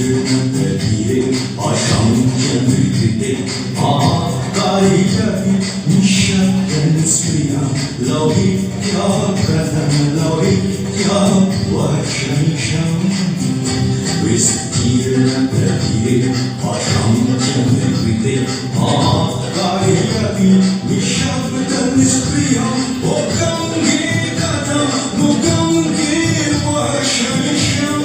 Vestirnadire aşamca müdde Ağayyari nişatten spriya Lavitya kadam lavitya vaşanişam Vestirnadire aşamca müdde Ağayyari nişatten spriya O gange kadam bu gange vaşanişam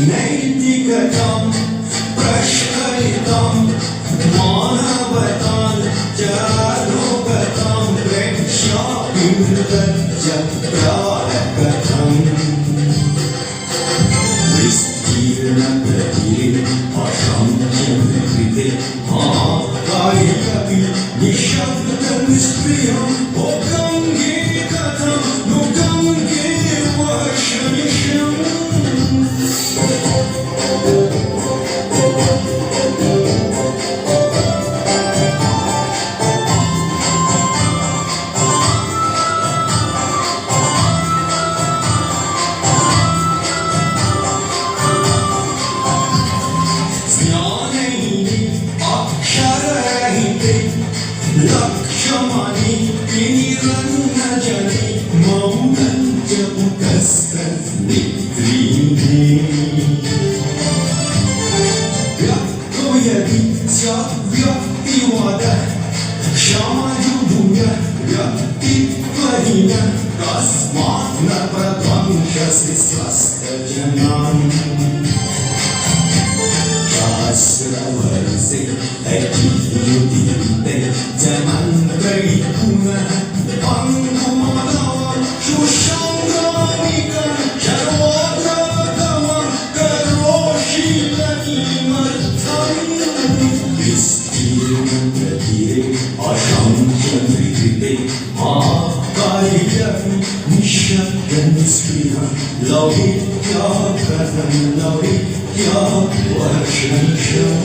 Neytikatam, prashkaritam, manavatam, jarogatam, premshapirtajya pralakatam. Vistirna pratire, ashamya vikrite, ağayyari nishabdan nispriyam, o gange katam, no gange vashanisham. Lakshamani Piniranajani Maunanja Mukastan Nitrine Vyaktoyadi Vyaktivada Shamajuduya Vyaktivadina Kasmana Pradvanshasi Svastajanam Shasravarse Ekiyudinte Zaman Karikuna Pangumadava Shushanganika Charvatradama Karoshilani Martam Vistirna Pratire Ashamya Vikrite Ağayyari Nişabdan Nispriya Lavitya kadam lavitya vaşanişam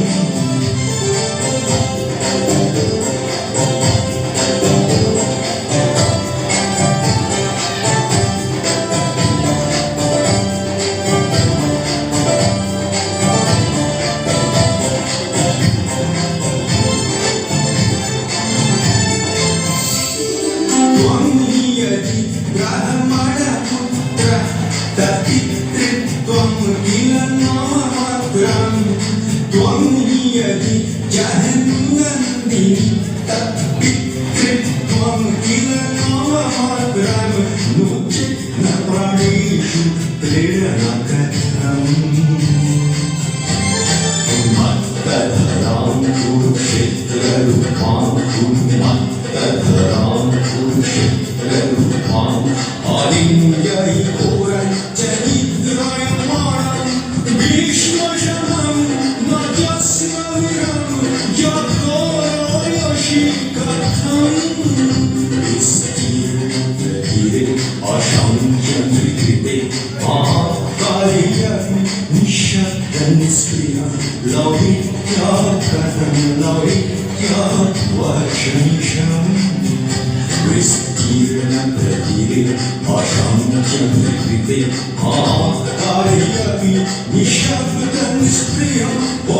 Tvamniyadi brahmana putra tapitritvam kilanama matram Tvamniyadi jahannandini tapitritvam kilanama matram Nuchitna praneshu pranakatam Mattadharam kurukshetra rupam Mattadharam kurukshetra rupam Alinjai koran charidrayamanam Bhishmajanam najasnaviram Yadgoroyoshikatam Vistirna pratire ashamya vikrite Ağayyari nişabdan nispriya Lavitya kadam lavitya vaşanişam Vistirna pratire ashamya vikrite Ağayyari nişabdan nispriya O